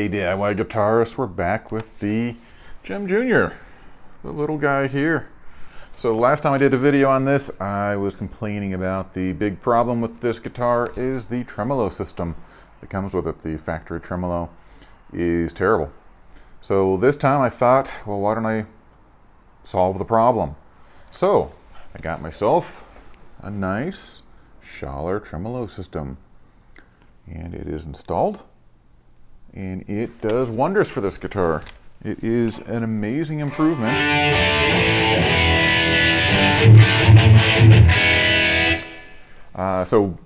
Hey DIY guitarists, we're back with the Jem Jr., the little guy here. So last time I did a video on this, I was complaining about the big problem with this guitar is the tremolo system that comes with it. The factory tremolo is terrible. So this time I thought, well, why don't I solve the problem? So I got myself a nice Schaller tremolo system, and it is installed. And it does wonders for this guitar. It is an amazing improvement. So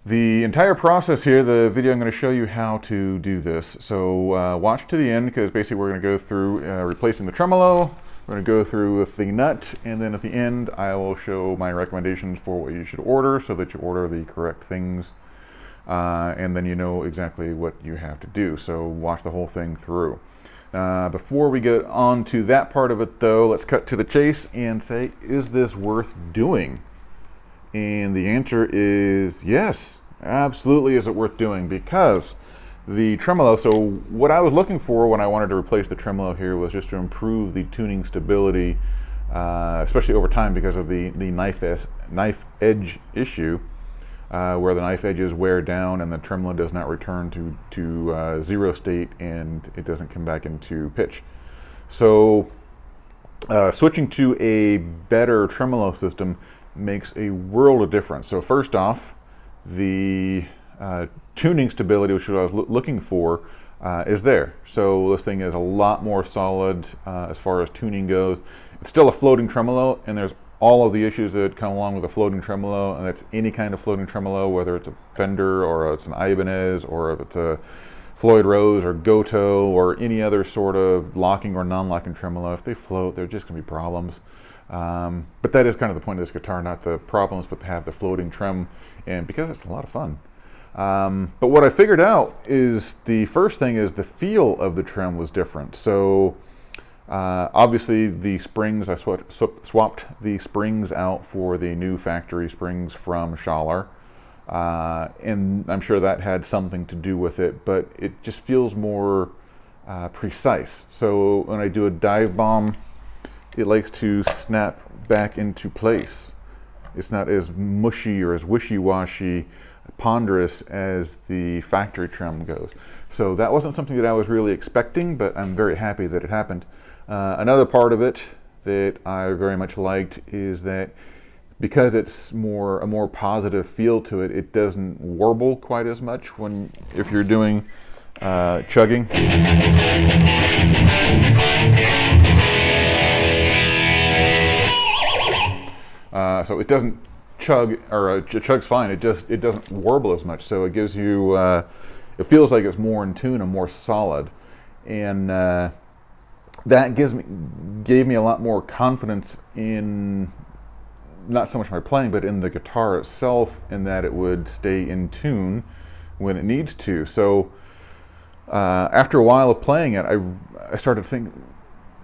the entire process here, the video I'm going to show you how to do this. So watch to the end, because basically we're going to go through replacing the tremolo. We're going to go through with the nut, and then at the end I will show my recommendations for what you should order so that you order the correct things. And then you know exactly what you have to do. So watch the whole thing through. Before we get on to that part of it though, let's cut to the chase and say, is this worth doing? And the answer is yes, absolutely is it worth doing, because the tremolo, so what I was looking for when I wanted to replace the tremolo here was just to improve the tuning stability, especially over time because of the knife edge issue. Where the knife edges wear down and the tremolo does not return to zero state and it doesn't come back into pitch. So switching to a better tremolo system makes a world of difference. So first off, the tuning stability, which I was looking for, is there. So this thing is a lot more solid as far as tuning goes. It's still a floating tremolo, and there's all of the issues that come along with a floating tremolo, and that's any kind of floating tremolo, whether it's a Fender or it's an Ibanez or if it's a Floyd Rose or Goto or any other sort of locking or non-locking tremolo. If they float, there's just going to be problems. But that is kind of the point of this guitar, not the problems, but to have the floating trem, and because it's a lot of fun. But what I figured out is the first thing is the feel of the trem was different. So obviously the springs, I swapped the springs out for the new factory springs from Schaller, and I'm sure that had something to do with it, but it just feels more precise. So when I do a dive bomb, it likes to snap back into place. It's not as mushy or as wishy-washy, ponderous as the factory trem goes. So that wasn't something that I was really expecting, but I'm very happy that it happened. Another part of it that I very much liked is that because it's a more positive feel to it, it doesn't warble quite as much if you're doing chugging. So it doesn't chug, or it chugs fine. It doesn't warble as much. So it gives you, it feels like it's more in tune and more solid, and that gave me a lot more confidence in not so much my playing, but in the guitar itself, in that it would stay in tune when it needs to. So after a while of playing it, I started to think,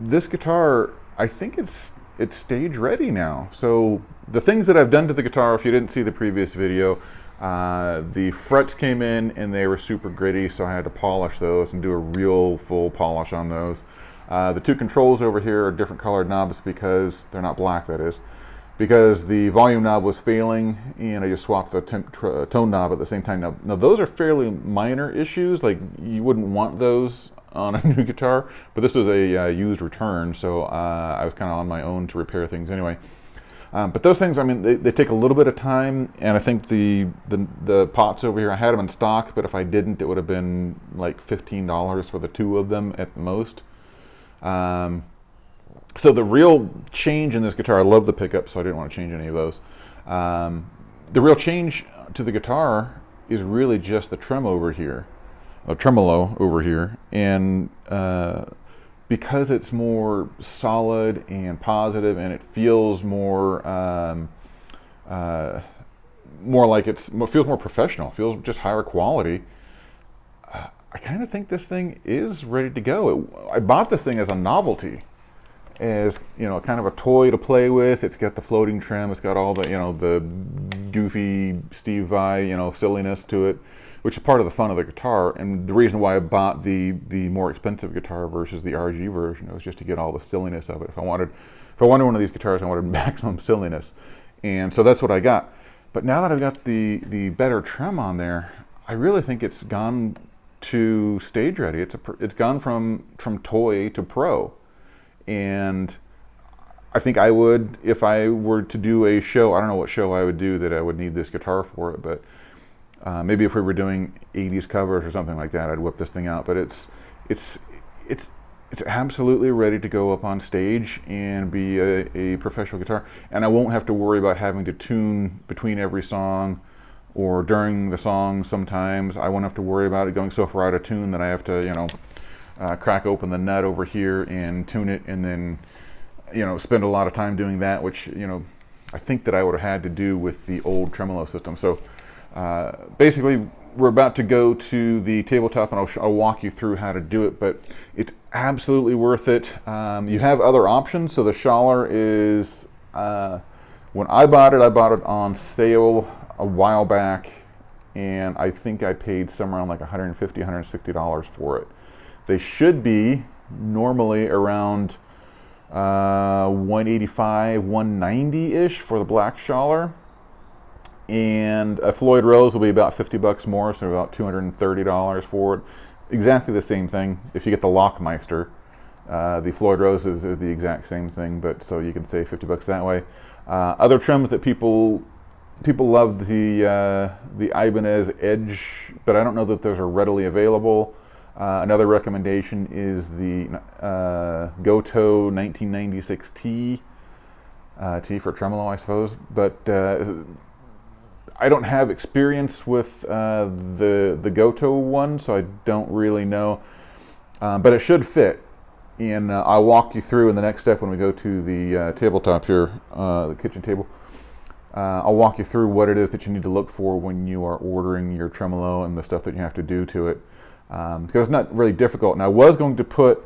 this guitar, I think it's stage ready now. So the things that I've done to the guitar, if you didn't see the previous video, the frets came in and they were super gritty, so I had to polish those and do a real full polish on those. The two controls over here are different colored knobs because they're not black, that is, because the volume knob was failing, and I just swapped the tone knob at the same time. Now those are fairly minor issues, like you wouldn't want those on a new guitar, but this was a used return, so I was kind of on my own to repair things anyway. But those things, I mean, they take a little bit of time, and I think the pots over here, I had them in stock, but if I didn't, it would have been like $15 for the two of them at the most. So the real change in this guitar, I love the pickup, so I didn't want to change any of those. The real change to the guitar is really just the tremolo over here, and because it's more solid and positive, and it feels more like it feels more professional, feels just higher quality. I kind of think this thing is ready to go. I bought this thing as a novelty, as kind of a toy to play with. It's got the floating trim. It's got all the the goofy Steve Vai silliness to it, which is part of the fun of the guitar. And the reason why I bought the more expensive guitar versus the RG version was just to get all the silliness of it. If I wanted one of these guitars, I wanted maximum silliness, and so that's what I got. But now that I've got the better trem on there, I really think it's gone to stage ready. It's gone from toy to pro, and I think I would, if I were to do a show, I don't know what show I would do that I would need this guitar for it, but maybe if we were doing 80s covers or something like that, I'd whip this thing out. But it's absolutely ready to go up on stage and be a professional guitar, and I won't have to worry about having to tune between every song or during the song. Sometimes I won't have to worry about it going so far out of tune that I have to, you know, crack open the nut over here and tune it, and then, you know, spend a lot of time doing that, which, you know, I think that I would have had to do with the old Tremolo system. So basically, we're about to go to the tabletop, and I'll walk you through how to do it, but it's absolutely worth it. You have other options. So the Schaller is, when I bought it on sale a while back, and I think I paid somewhere around like $150, $160 for it. They should be normally around $185, $190-ish for the black Schaller, and a Floyd Rose will be about $50 more, so about $230 for it. Exactly the same thing. If you get the Lockmeister, the Floyd Rose is the exact same thing, but so you can save $50 that way. Other trims that people love, the Ibanez Edge, but I don't know that those are readily available. Another recommendation is the Goto 1996 T, T for tremolo, I suppose. But I don't have experience with the Goto one, so I don't really know. But it should fit, and I'll walk you through in the next step when we go to the tabletop here, the kitchen table. I'll walk you through what it is that you need to look for when you are ordering your tremolo and the stuff that you have to do to it. Because it's not really difficult. And I was going to put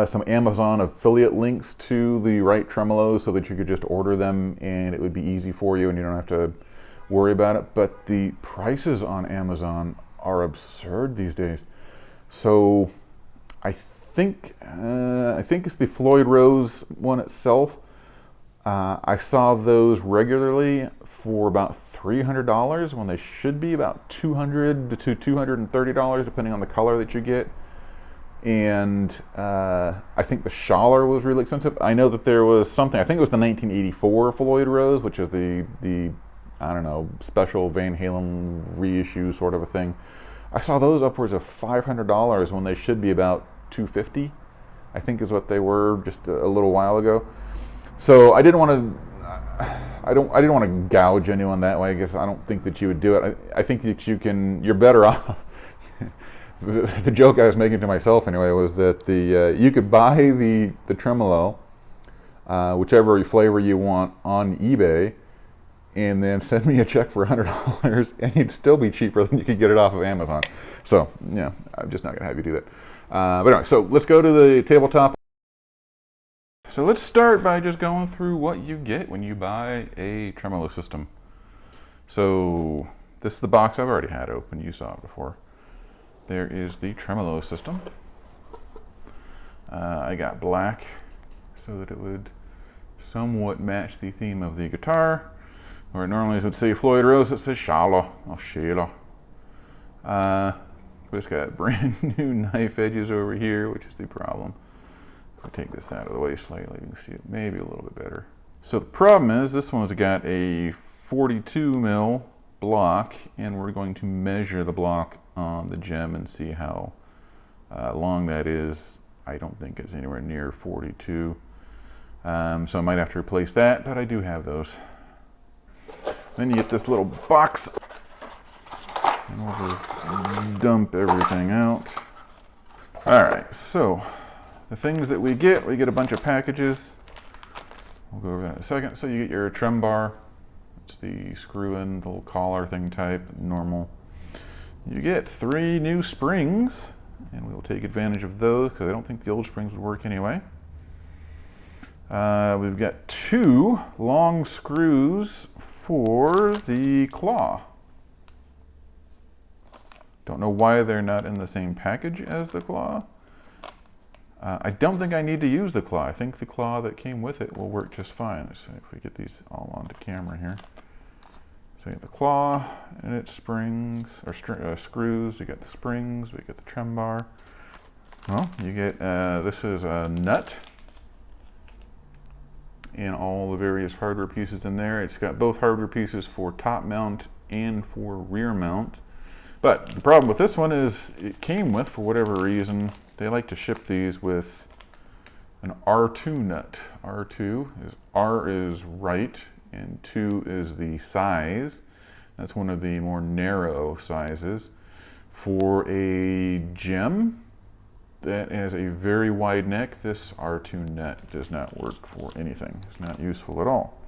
some Amazon affiliate links to the right tremolos so that you could just order them and it would be easy for you and you don't have to worry about it. But the prices on Amazon are absurd these days. So I think it's the Floyd Rose one itself. I saw those regularly for about $300 when they should be about $200 to $230 depending on the color that you get. And I think the Schaller was really expensive. I know that there was something, I think it was the 1984 Floyd Rose, which is the I don't know, special Van Halen reissue sort of a thing. I saw those upwards of $500 when they should be about $250, I think is what they were just a little while ago. So I didn't want to, I didn't want to gouge anyone that way. I guess I don't think that you would do it. I think that you're better off. The joke I was making to myself anyway was that you could buy the tremolo, whichever flavor you want, on eBay, and then send me a check for $100, and it'd still be cheaper than you could get it off of Amazon. So yeah, I'm just not gonna have you do that. But anyway, so let's go to the tabletop. So let's start by just going through what you get when you buy a tremolo system. So this is the box I've already had open. You saw it before. There is the tremolo system. I got black so that it would somewhat match the theme of the guitar. Where it normally would say Floyd Rose, it says Schaller or Schaller. But it's got brand new knife edges over here, which is the problem. I'll take this out of the way slightly, you can see it maybe a little bit better. So the problem is this one's got a 42 mil block, and we're going to measure the block on the Jem and see how long that is. I don't think it's anywhere near 42. So I might have to replace that, but I do have those. Then you get this little box, and we'll just dump everything out. All right, so the things that we get a bunch of packages. We'll go over that in a second. So you get your trem bar. It's the screw-in, little collar thing type, normal. You get 3 new springs, and we will take advantage of those because I don't think the old springs would work anyway. We've got 2 long screws for the claw. Don't know why they're not in the same package as the claw. I don't think I need to use the claw. I think the claw that came with it will work just fine. Let's see if we get these all onto camera here. So you get the claw and its springs, or screws. You get the springs, we get the trem bar. Well, you get, this is a nut and all the various hardware pieces in there. It's got both hardware pieces for top mount and for rear mount. But the problem with this one is it came with, for whatever reason, they like to ship these with an R2 nut. R is right and 2 is the size. That's one of the more narrow sizes. For a Jem that has a very wide neck, this R2 nut does not work for anything. It's not useful at all.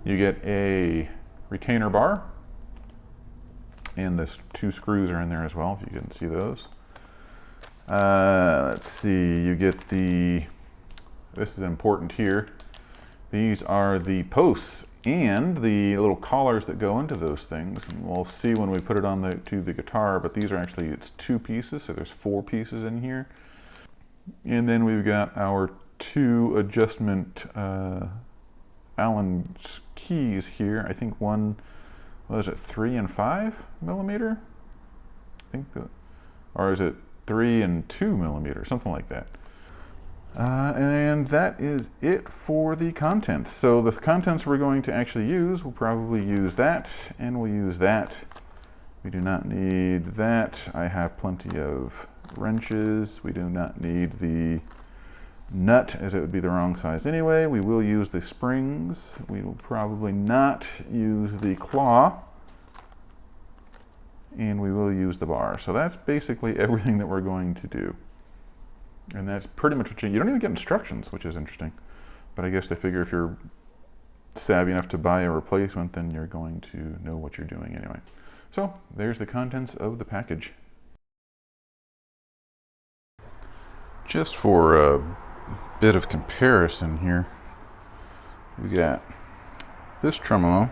You get a retainer bar, and the 2 screws are in there as well, if you can see those. Let's see, you get this is important here. These are the posts and the little collars that go into those things. And we'll see when we put it on to the guitar, but these are actually, it's 2 pieces, so there's 4 pieces in here. And then we've got our 2 adjustment Allen keys here. I think one, what is it, 3 and 5 millimeter? I think or is it 3 and 2 millimeter, something like that. And that is it for the contents. So the contents we're going to actually use, we'll probably use that, and we'll use that. We do not need that. I have plenty of wrenches. We do not need the nut, as it would be the wrong size anyway. We will use the springs. We will probably not use the claw. And we will use the bar. So that's basically everything that we're going to do. And that's pretty much what you don't even get instructions, which is interesting. But I guess they figure if you're savvy enough to buy a replacement, then you're going to know what you're doing anyway. So there's the contents of the package. Just for a bit of comparison here, we got this tremolo.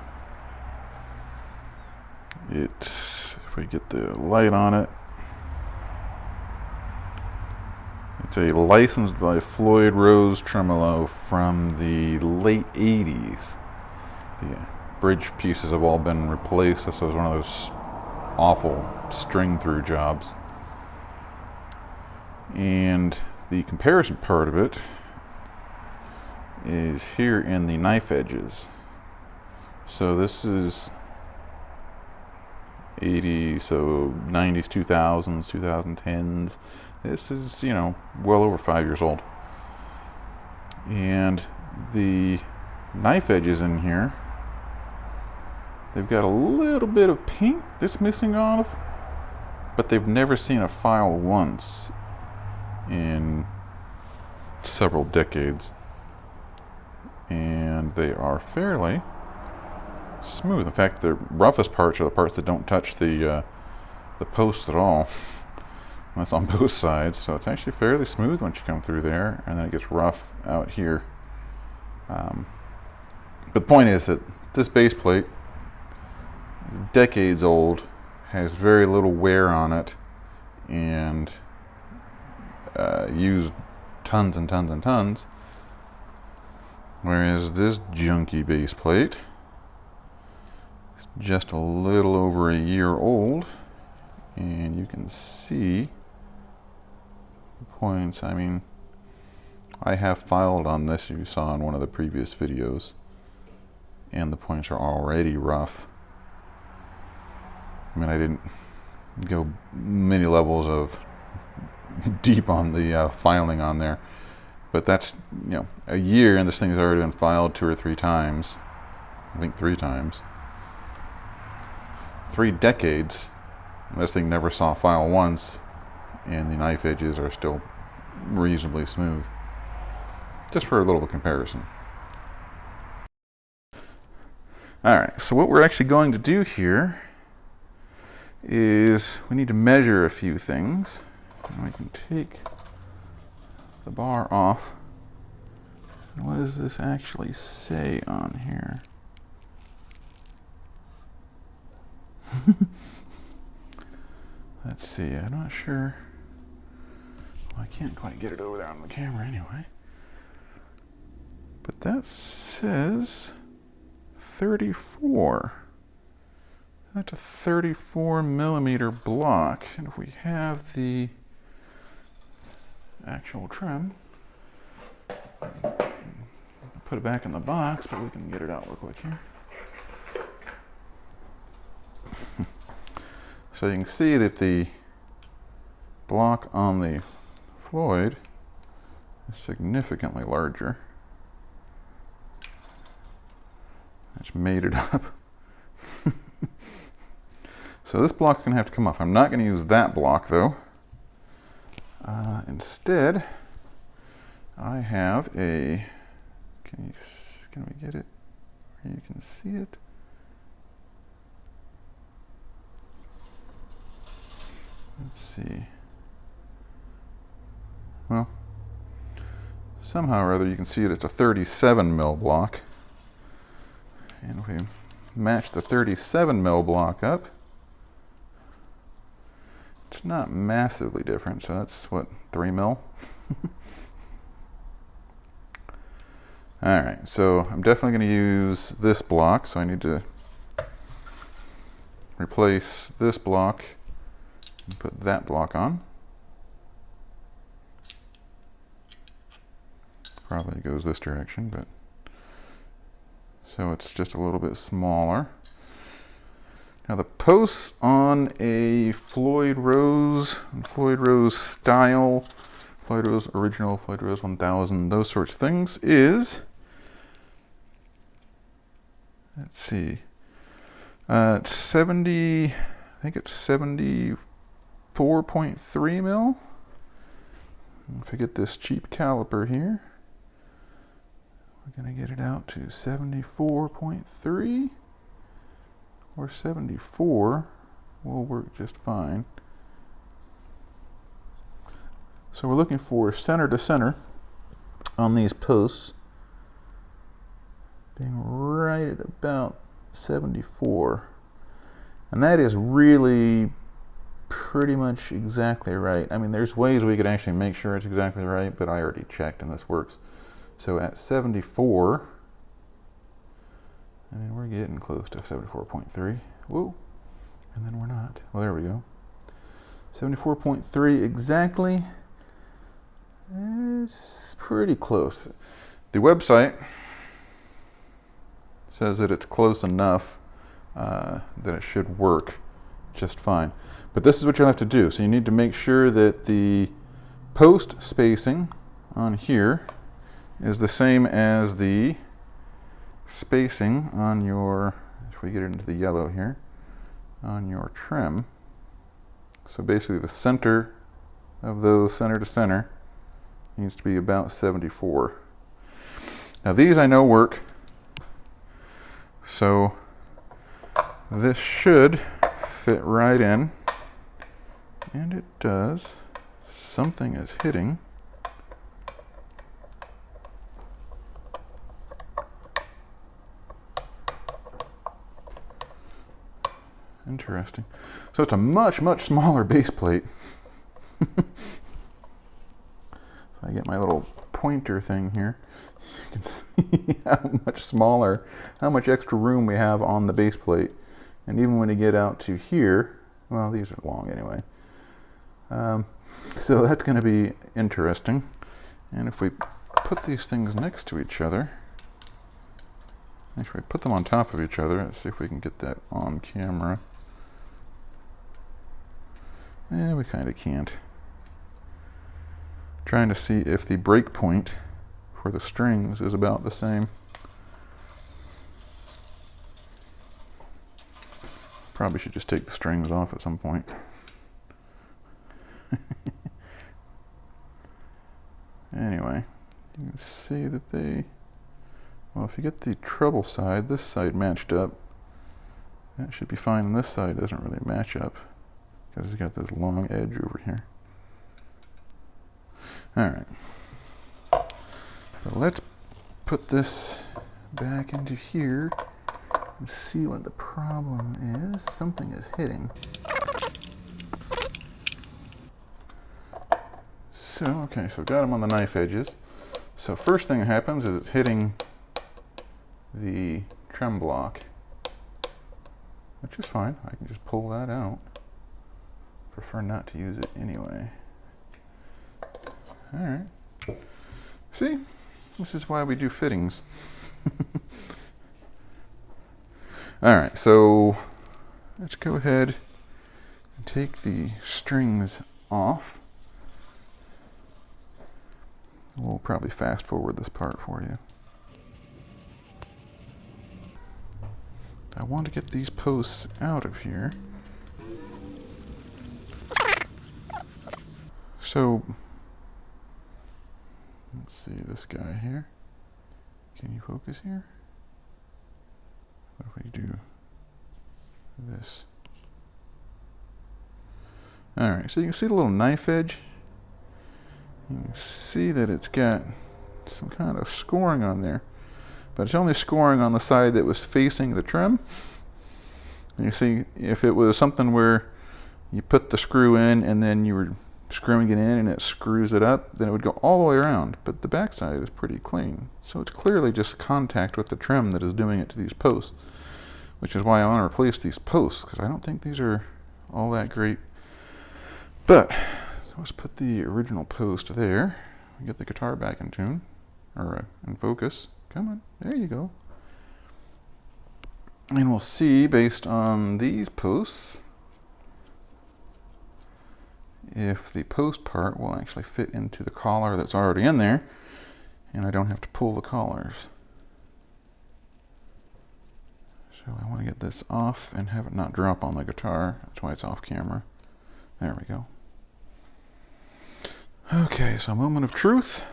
If we get the light on it, it's a licensed by Floyd Rose tremolo from the late 80s. The bridge pieces have all been replaced. This was one of those awful string through jobs. And the comparison part of it is here in the knife edges. So this is 80s, so 90s, 2000s, 2010s. This is, you know, well over 5 years old. And the knife edges in here, they've got a little bit of paint that's missing off, but they've never seen a file once in several decades. And they are fairly smooth. In fact, the roughest parts are the parts that don't touch the posts at all. That's on both sides, so it's actually fairly smooth once you come through there, and then it gets rough out here. But the point is that this base plate, decades old, has very little wear on it, and used tons and tons and tons. Whereas this junky base plate is just a little over a year old, and you can see the points. I mean, I have filed on this, you saw in one of the previous videos, and the points are already rough. I mean, I didn't go many levels of deep on the filing on there, but that's, you know, a year and this thing's already been filed 2 or 3 times. I think 3 times. 3 decades. This thing never saw a file once, and the knife edges are still reasonably smooth. Just for a little comparison. Alright, so what we're actually going to do here is we need to measure a few things. And we can take the bar off. And what does this actually say on here? Let's see, I'm not sure. Well, I can't quite get it over there on the camera anyway. But that says 34. That's a 34 millimeter block. And if we have the actual trim, put it back in the box, but we can get it out real quick here. So you can see that the block on the Floyd is significantly larger. It's made it up. So this block's going to have to come off. I'm not going to use that block though. Instead, I have a, can we get it where you can see it? Let's see. Well, somehow or other you can see it. It's a 37 mil block. And if we match the 37 mil block up, it's not massively different. So that's what, 3 mil? All right, so I'm definitely going to use this block. So I need to replace this block and put that block on. Probably goes this direction, but so it's just a little bit smaller. Now the posts on a Floyd Rose style, Floyd Rose original, Floyd Rose 1000, those sorts of things is, let's see, it's 70, I think it's 74.3 mil. If I get this cheap caliper here, we're going to get it out to 74.3 or 74 will work just fine. So we're looking for center to center on these posts being right at about 74. And that is really pretty much exactly right. I mean, there's ways we could actually make sure it's exactly right, but I already checked and this works. So at 74, I mean, we're getting close to 74.3. Whoa, and then we're not. Well, there we go. 74.3 exactly. It's pretty close. The website says that it's close enough that it should work just fine. But this is what you'll have to do. So you need to make sure that the post spacing on here is the same as the spacing on your, if we get it into the yellow here, on your trim. So basically the center of those center to center needs to be about 74. Now these I know work. So this should fit right in. And it does. Something is hitting. Interesting. So it's a much, much smaller base plate. If I get my little pointer thing here, you can see how much smaller, how much extra room we have on the base plate. And even when you get out to here, well, these are long anyway. So that's going to be interesting. And if we put these things next to each other, actually put them on top of each other, let's see if we can get that on camera. We kind of can't. Trying to see if the break point for the strings is about the same. Probably should just take the strings off at some point. Anyway, you can see that they, well, if you get the treble side, this side matched up, that should be fine, and this side doesn't really match up because it's got this long edge over here. All right, so let's put this back into here and see what the problem is. Something is hitting. too. Okay, so got them on the knife edges. So first thing that happens is it's hitting the trem block, which is fine. I can just pull that out. Prefer not to use it anyway. All right. See, this is why we do fittings. All right, so let's go ahead and take the strings off. We'll probably fast forward this part for you. I want to get these posts out of here. So, let's see this guy here. Can you focus here? What if we do this? Alright, so you can see the little knife edge. You can see that it's got some kind of scoring on there, but it's only scoring on the side that was facing the trim. And you see, if it was something where you put the screw in and then you were screwing it in and it screws it up, then it would go all the way around, but the back side is pretty clean. So it's clearly just contact with the trim that is doing it to these posts, which is why I want to replace these posts, because I don't think these are all that great. But so let's put the original post there. Get the guitar back in tune, or in focus. Come on, there you go. And we'll see, based on these posts, if the post part will actually fit into the collar that's already in there, and I don't have to pull the collars. So I want to get this off and have it not drop on the guitar. That's why it's off camera. There we go. Okay, so moment of truth.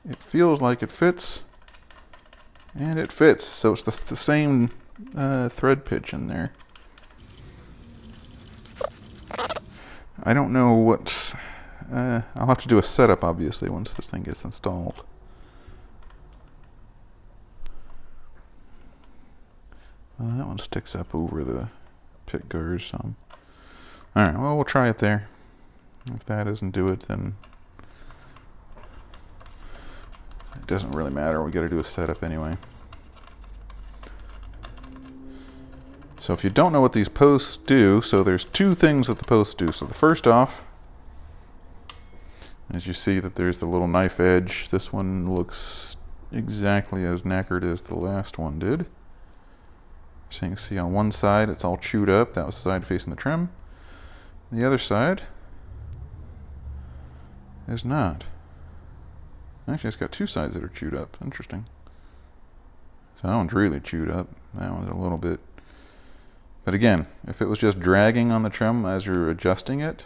It feels like it fits, and it fits. So it's the same thread pitch in there. I don't know what, I'll have to do a setup obviously once this thing gets installed. Well, that one sticks up over the pick guards some. Alright, well, we'll try it there. If that doesn't do it, then it doesn't really matter. We got to do a setup anyway. So if you don't know what these posts do, so there's two things that the posts do. So the first off, as you see that there's the little knife edge. This one looks exactly as knackered as the last one did. So you can see on one side it's all chewed up. That was the side facing the trim. The other side is not. Actually, it's got two sides that are chewed up. Interesting. So that one's really chewed up. That one's a little bit. But again, if it was just dragging on the trim as you're adjusting it,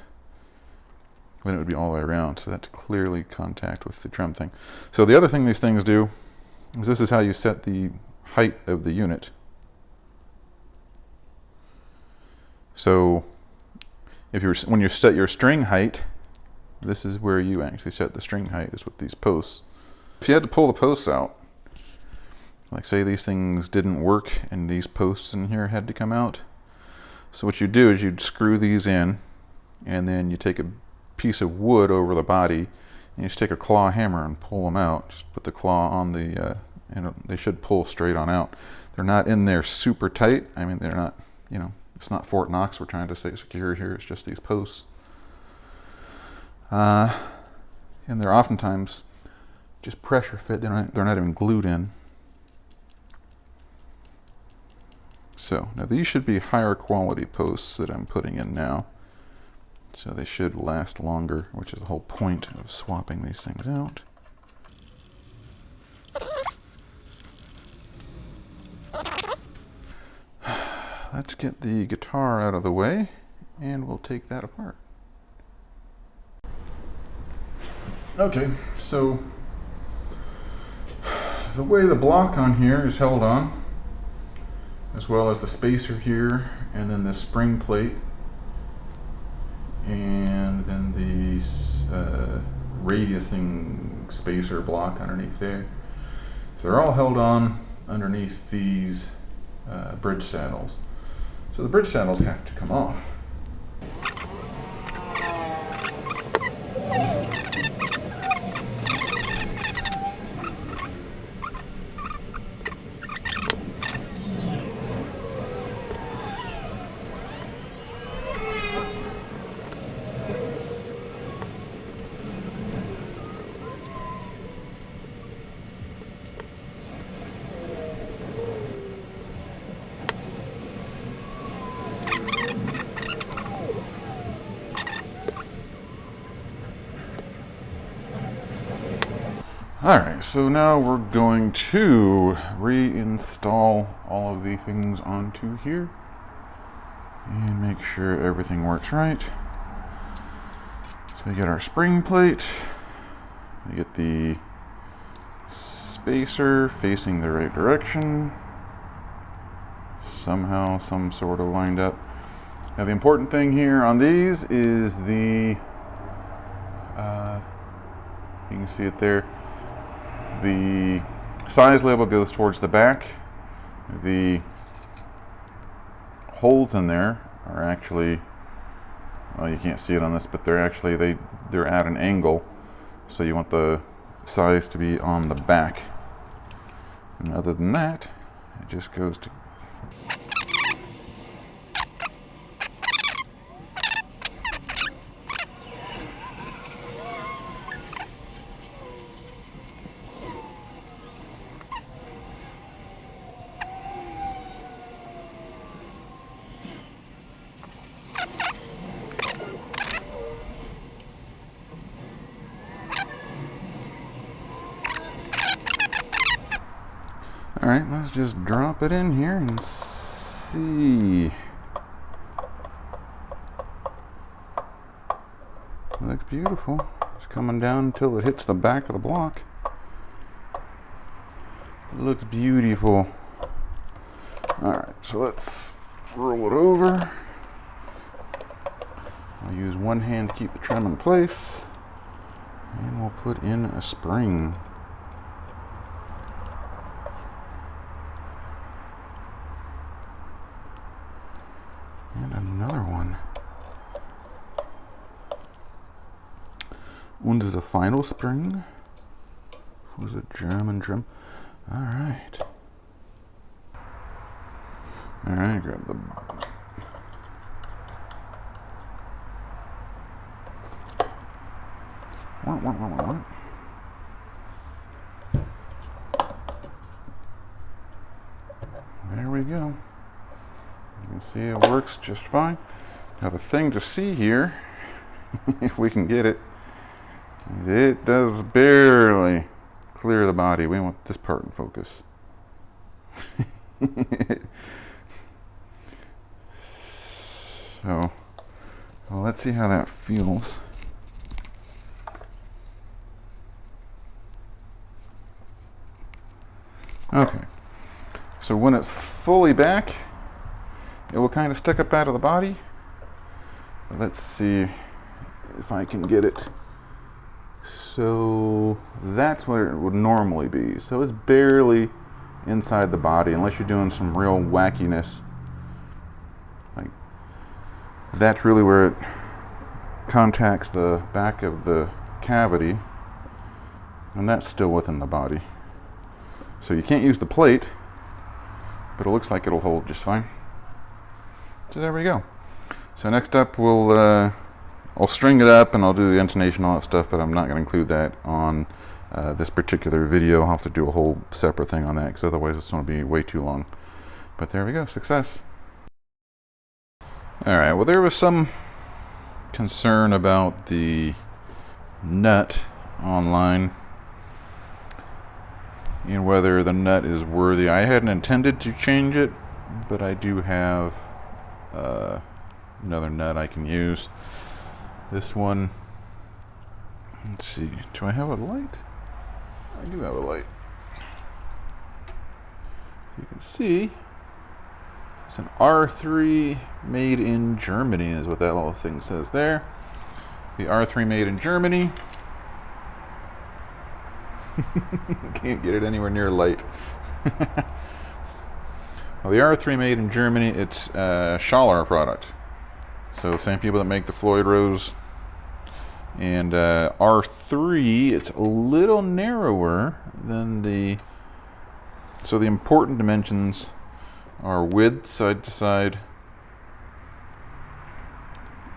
then it would be all the way around. So that's clearly contact with the trim thing. So the other thing these things do is this is how you set the height of the unit. So when you set your string height, this is where you actually set the string height, is with these posts. If you had to pull the posts out, like say these things didn't work and these posts in here had to come out. So what you do is you'd screw these in, and then you take a piece of wood over the body and you just take a claw hammer and pull them out. Just put the claw on the, and they should pull straight on out. They're not in there super tight. I mean, they're not, you know, it's not Fort Knox we're trying to stay secure here. It's just these posts. And they're oftentimes just pressure fit. They're not even glued in. So now these should be higher quality posts that I'm putting in now. So they should last longer, which is the whole point of swapping these things out. Let's get the guitar out of the way and we'll take that apart. Okay, so the way the block on here is held on, as well as the spacer here, and then the spring plate, and then the radiusing spacer block underneath there. So they're all held on underneath these bridge saddles. So the bridge saddles have to come off. Alright, so now we're going to reinstall all of the things onto here and make sure everything works right. So we get our spring plate, we get the spacer facing the right direction, somehow some sort of lined up. Now the important thing here on these is the, you can see it there, the size label goes towards the back. The holes in there are actually, well, you can't see it on this, but they're actually, they're at an angle. So you want the size to be on the back. And other than that, it just goes to. All right, let's just drop it in here and see. Looks beautiful. It's coming down until it hits the back of the block. It looks beautiful. All right, so let's roll it over. I'll use one hand to keep the trim in place, and we'll put in a spring. And another one. Und is a final spring for the German trim. All right. All right, grab the. There we go. You can see it works just fine. Now the thing to see here, if we can get it, it does barely clear the body. We want this part in focus. So, well, let's see how that feels. Okay, so when it's fully back, it will kind of stick up out of the body. Let's see if I can get it. So that's what it would normally be. So it's barely inside the body unless you're doing some real wackiness. Like that's really where it contacts the back of the cavity, and that's still within the body. So you can't use the plate, but it looks like it'll hold just fine. So there we go. So next up I'll string it up and I'll do the intonation, all that stuff, but I'm not going to include that on this particular video. I'll have to do a whole separate thing on that because otherwise it's going to be way too long. But there we go, success. Alright, well there was some concern about the nut online and whether the nut is worthy. I hadn't intended to change it, but I do have another nut I can use. This one, let's see, do I have a light? I do have a light. You can see it's an R3 made in Germany is what that little thing says there. The R3 made in Germany. Can't get it anywhere near light. Well, the R3 made in Germany, it's a Schaller product. So the same people that make the Floyd Rose. And R3, it's a little narrower than the, so the important dimensions are width side to side,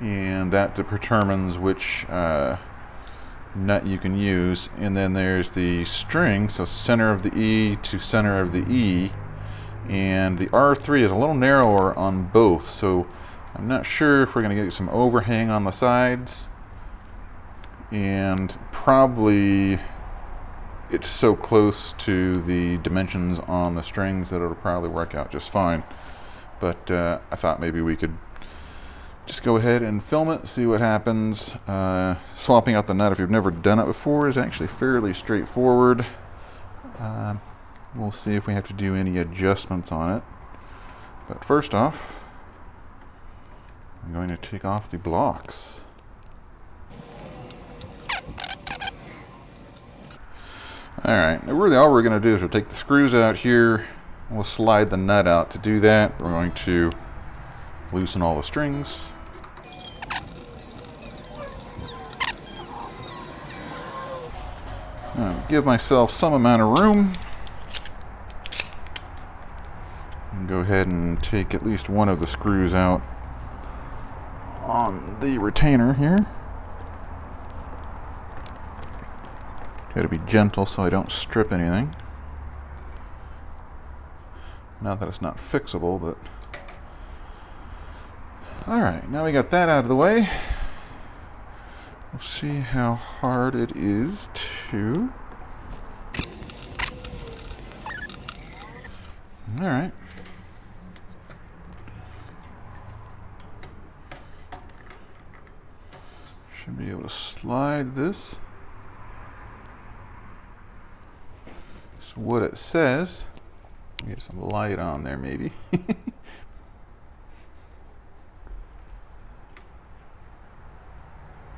and that determines which nut you can use. And then there's the string, so center of the E to center of the E, and the R3 is a little narrower on both, so I'm not sure if we're going to get some overhang on the sides, and probably it's so close to the dimensions on the strings that it'll probably work out just fine. But I thought maybe we could just go ahead and film it, see what happens. Swapping out the nut, if you've never done it before, is actually fairly straightforward. We'll see if we have to do any adjustments on it. But first off, I'm going to take off the blocks. Alright, now really all we're going to do is we'll take the screws out here, we'll slide the nut out. To do that, we're going to loosen all the strings. Give myself some amount of room. And go ahead and take at least one of the screws out on the retainer here. Try to be gentle so I don't strip anything. Not that it's not fixable, but... Alright, now we got that out of the way. We'll see how hard it is to... Alright. Should be able to slide this. So what it says, get some light on there maybe.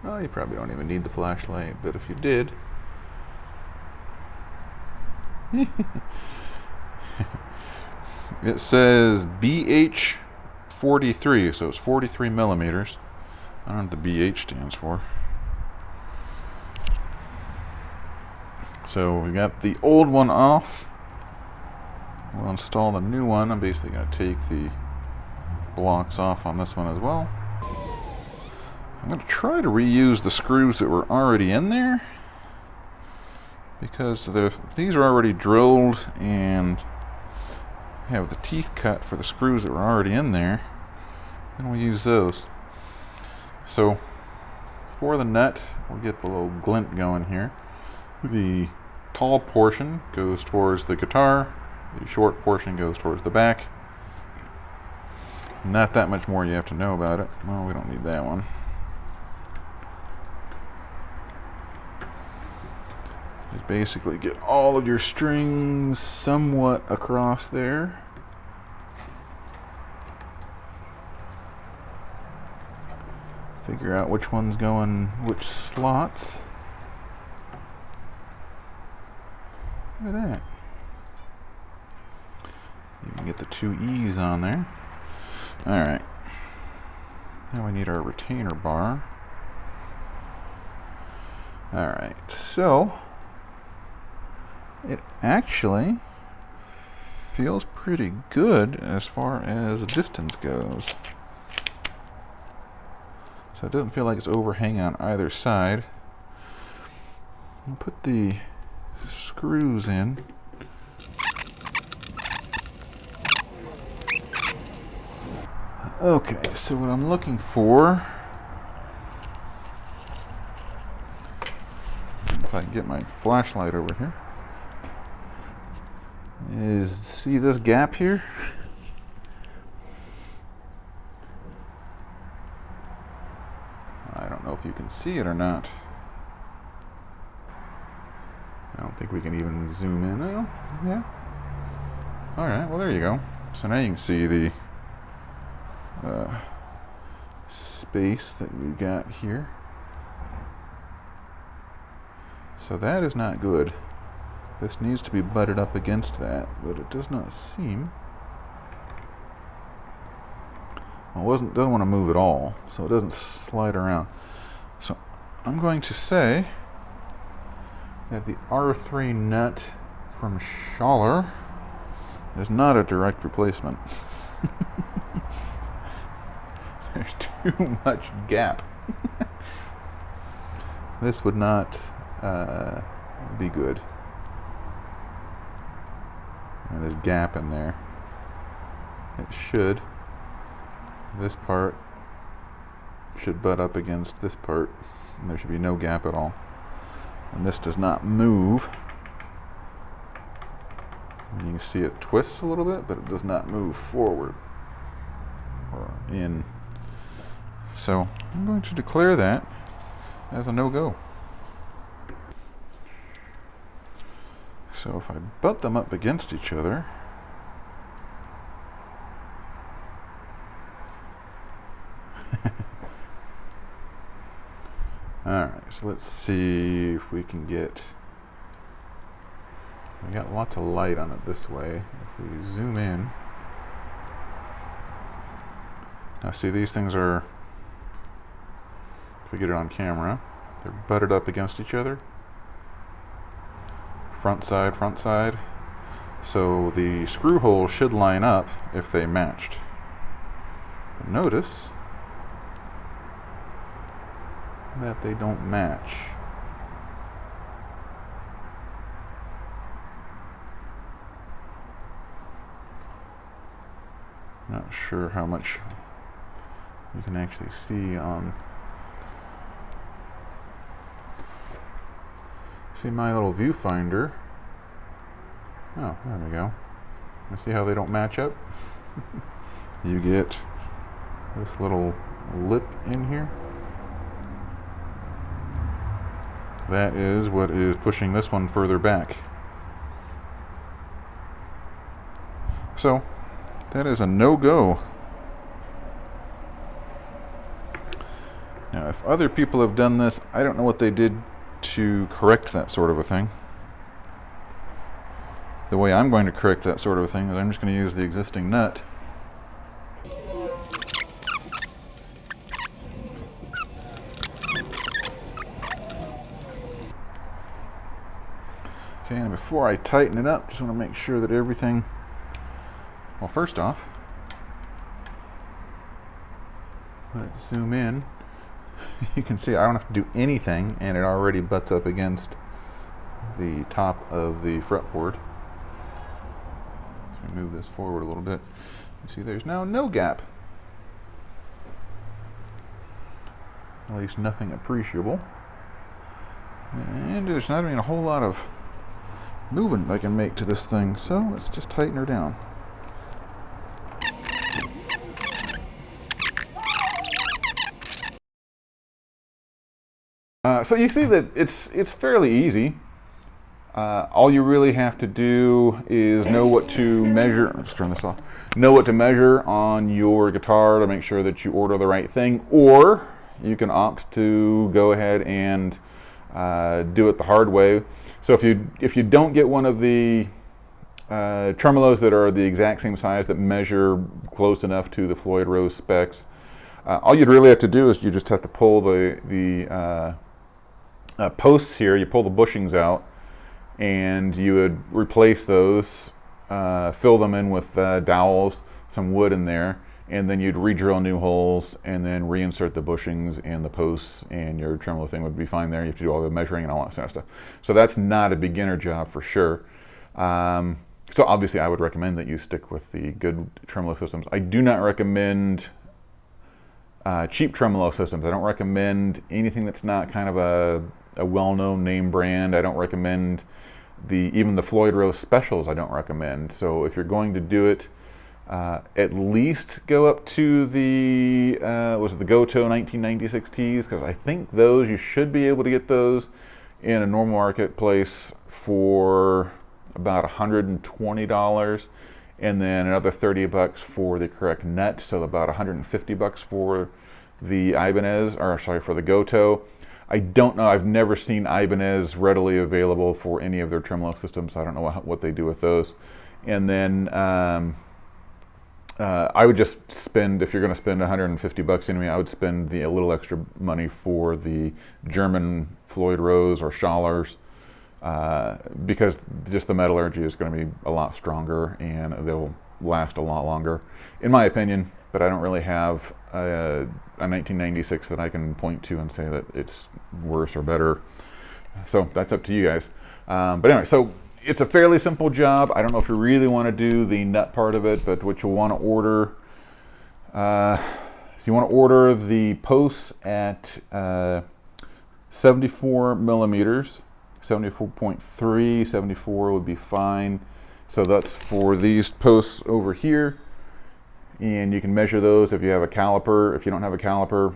Well, you probably don't even need the flashlight, but if you did. It says BH43, so it's 43 millimeters. I don't know what the BH stands for. So we got the old one off. We'll install the new one. I'm basically going to take the blocks off on this one as well. I'm going to try to reuse the screws that were already in there, because these are already drilled and have the teeth cut for the screws that were already in there, and we'll use those. So for the nut, we'll get the little glint going here. The tall portion goes towards the guitar, the short portion goes towards the back. Not that much more you have to know about it. Well, we don't need that one. Just basically get all of your strings somewhat across there. Figure out which one's going which slots. Look at that. You can get the two E's on there. Alright. Now we need our retainer bar. Alright, so it actually feels pretty good as far as distance goes. So it doesn't feel like it's overhanging on either side. I'll put the screws in. Okay, so what I'm looking for, if I can get my flashlight over here, is see this gap here? I don't know if you can see it or not. I don't think we can even zoom in. Oh, yeah. Alright, well there you go. So now you can see the space that we got here. So that is not good. This needs to be butted up against that, but it does not seem. Well, it doesn't want to move at all, so it doesn't slide around. So I'm going to say that the R3 nut from Schaller is not a direct replacement. There's too much gap. This would not be good. And there's gap in there. It should. This part should butt up against this part, and there should be no gap at all. And this does not move. And you can see it twists a little bit, but it does not move forward or in. So I'm going to declare that as a no-go. So if I butt them up against each other, alright, so let's see if we can get, we got lots of light on it this way. If we zoom in, now see these things are, if we get it on camera, they're butted up against each other. Front side, front side. So the screw holes should line up if they matched. But notice that they don't match. Not sure how much you can actually see on. See my little viewfinder. Oh, there we go. You see how they don't match up? You get this little lip in here. That is what is pushing this one further back. So, that is a no-go. Now, if other people have done this, I don't know what they did to correct that sort of a thing. The way I'm going to correct that sort of a thing is I'm just going to use the existing nut. Okay, and before I tighten it up, just want to make sure that everything, well, first off, let's zoom in. You can see I don't have to do anything, and it already butts up against the top of the fretboard. So move this forward a little bit. You see there's now no gap. At least nothing appreciable. And there's not even a whole lot of movement I can make to this thing, so let's just tighten her down. So you see that it's fairly easy. All you really have to do is know what to measure. Let's turn this off. Know what to measure on your guitar to make sure that you order the right thing, or you can opt to go ahead and do it the hard way. So if you don't get one of the tremolos that are the exact same size that measure close enough to the Floyd Rose specs, all you'd really have to do is you just have to pull the posts here. You pull the bushings out, and you would replace those, fill them in with dowels, some wood in there, and then you'd re-drill new holes and then reinsert the bushings and the posts, and your tremolo thing would be fine there. You have to do all the measuring and all that sort of stuff. So that's not a beginner job for sure. So obviously I would recommend that you stick with the good tremolo systems. I do not recommend cheap tremolo systems. I don't recommend anything that's not kind of a well-known name brand. I don't recommend even the Floyd Rose specials. I don't recommend. So if you're going to do it, at least go up to the was it the Goto 1996 Ts, because I think those you should be able to get those in a normal marketplace for about $120, and then another $30 for the correct nut, so about $150 for the Ibanez, or sorry, for the Goto. I don't know, I've never seen Ibanez readily available for any of their tremolo systems. I don't know what they do with those. And then I would just spend, if you're going to spend $150 anyway, I would spend a little extra money for the German Floyd Rose or Schallers, because just the metallurgy is going to be a lot stronger and they'll last a lot longer, in my opinion. But I don't really have a 1996 that I can point to and say that it's worse or better. So that's up to you guys. But anyway, so it's a fairly simple job. I don't know if you really want to do the nut part of it, but what you'll want to order, so you want to order the posts at 74 millimeters, 74.3, 74 would be fine. So that's for these posts over here. And you can measure those if you have a caliper. If you don't have a caliper,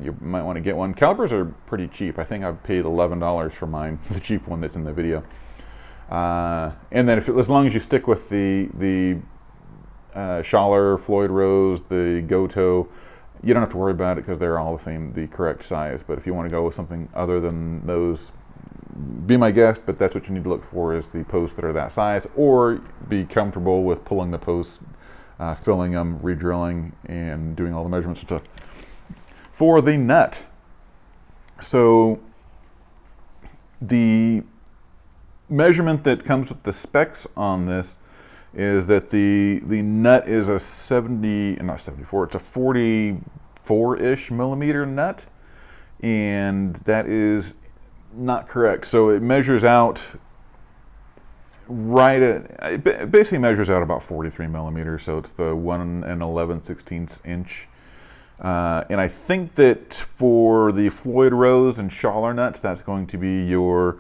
you might want to get one. Calipers are pretty cheap. I think I paid $11 for mine, the cheap one that's in the video. And then as long as you stick with the Schaller, Floyd Rose, the Goto, you don't have to worry about it because they're all the correct size. But if you want to go with something other than those, be my guest, but that's what you need to look for, is the posts that are that size, or be comfortable with pulling the posts, filling them, re-drilling, and doing all the measurements and stuff. For the nut, so the measurement that comes with the specs on this is that the nut is a 74, it's a 44-ish millimeter nut, and that is not correct. So it measures out it basically measures out about 43 millimeters, so it's the 1 11/16 inch. And I think that for the Floyd Rose and Schaller nuts, that's going to be your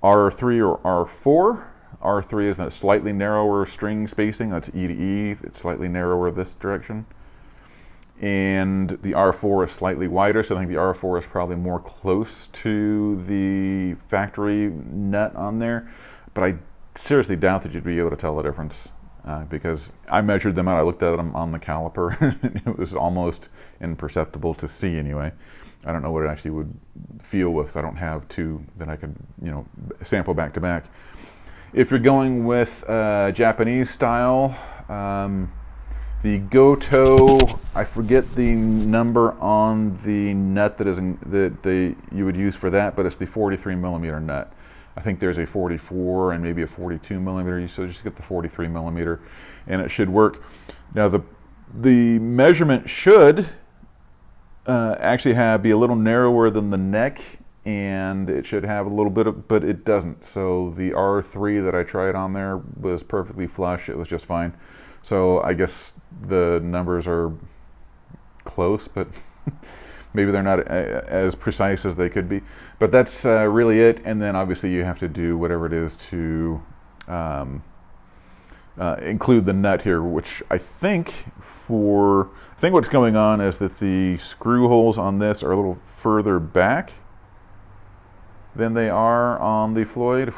R3 or R4. R3 is a slightly narrower string spacing, that's E to E, it's slightly narrower this direction. And the R4 is slightly wider, so I think the R4 is probably more close to the factory nut on there. But I seriously doubt that you'd be able to tell the difference, because I measured them out, I looked at them on the caliper, and it was almost imperceptible to see anyway. I don't know what it actually would feel with, so I don't have two that I could, sample back to back. If you're going with Japanese style, the Goto, I forget the number on the nut that you would use for that, but it's the 43 millimeter nut. I think there's a 44 and maybe a 42 millimeter, so just get the 43 millimeter and it should work. Now the measurement should actually be a little narrower than the neck, and it should have a little bit of, but it doesn't. So the R3 that I tried on there was perfectly flush, it was just fine. So I guess the numbers are close, but maybe they're not as precise as they could be. But that's really it. And then obviously you have to do whatever it is to include the nut here, which I think what's going on is that the screw holes on this are a little further back than they are on the Floyd.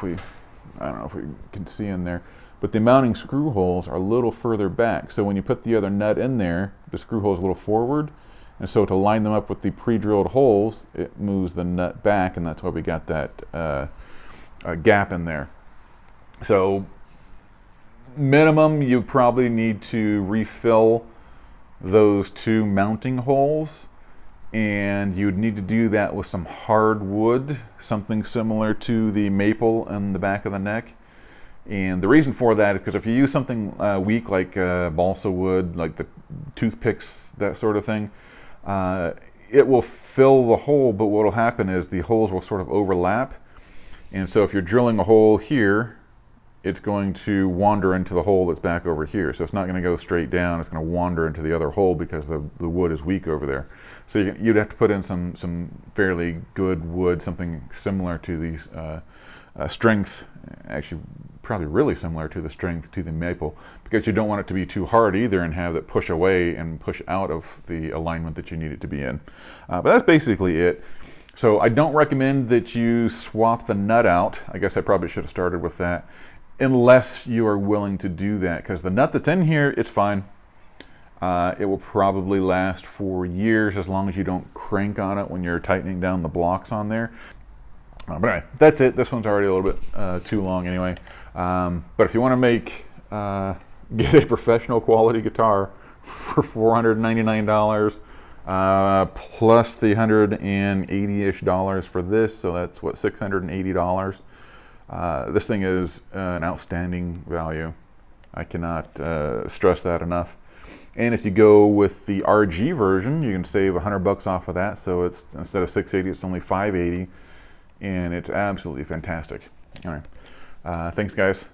I don't know if we can see in there, but the mounting screw holes are a little further back. So when you put the other nut in there, the screw hole is a little forward. And so to line them up with the pre-drilled holes, it moves the nut back, and that's why we got that gap in there. So minimum, you probably need to refill those two mounting holes, and you'd need to do that with some hardwood, something similar to the maple in the back of the neck. And the reason for that is because if you use something weak like balsa wood, like the toothpicks, that sort of thing, it will fill the hole, but what will happen is the holes will sort of overlap. And so if you're drilling a hole here, it's going to wander into the hole that's back over here. So it's not going to go straight down, it's going to wander into the other hole because the wood is weak over there. So you'd have to put in some fairly good wood, something similar to these strength, actually probably really similar to the strength to the maple, because you don't want it to be too hard either and have it push away and push out of the alignment that you need it to be in. But that's basically it. So I don't recommend that you swap the nut out. I guess I probably should have started with that, unless you are willing to do that, because the nut that's in here, it's fine. It will probably last for years as long as you don't crank on it when you're tightening down the blocks on there. But anyway, that's it. This one's already a little bit too long anyway. But if you want to get a professional quality guitar for $499, plus the $180-ish for this, so that's what, $680. This thing is an outstanding value. I cannot stress that enough. And if you go with the RG version, you can save $100 off of that. So it's, instead of $680, it's only $580, and it's absolutely fantastic. All right, thanks guys.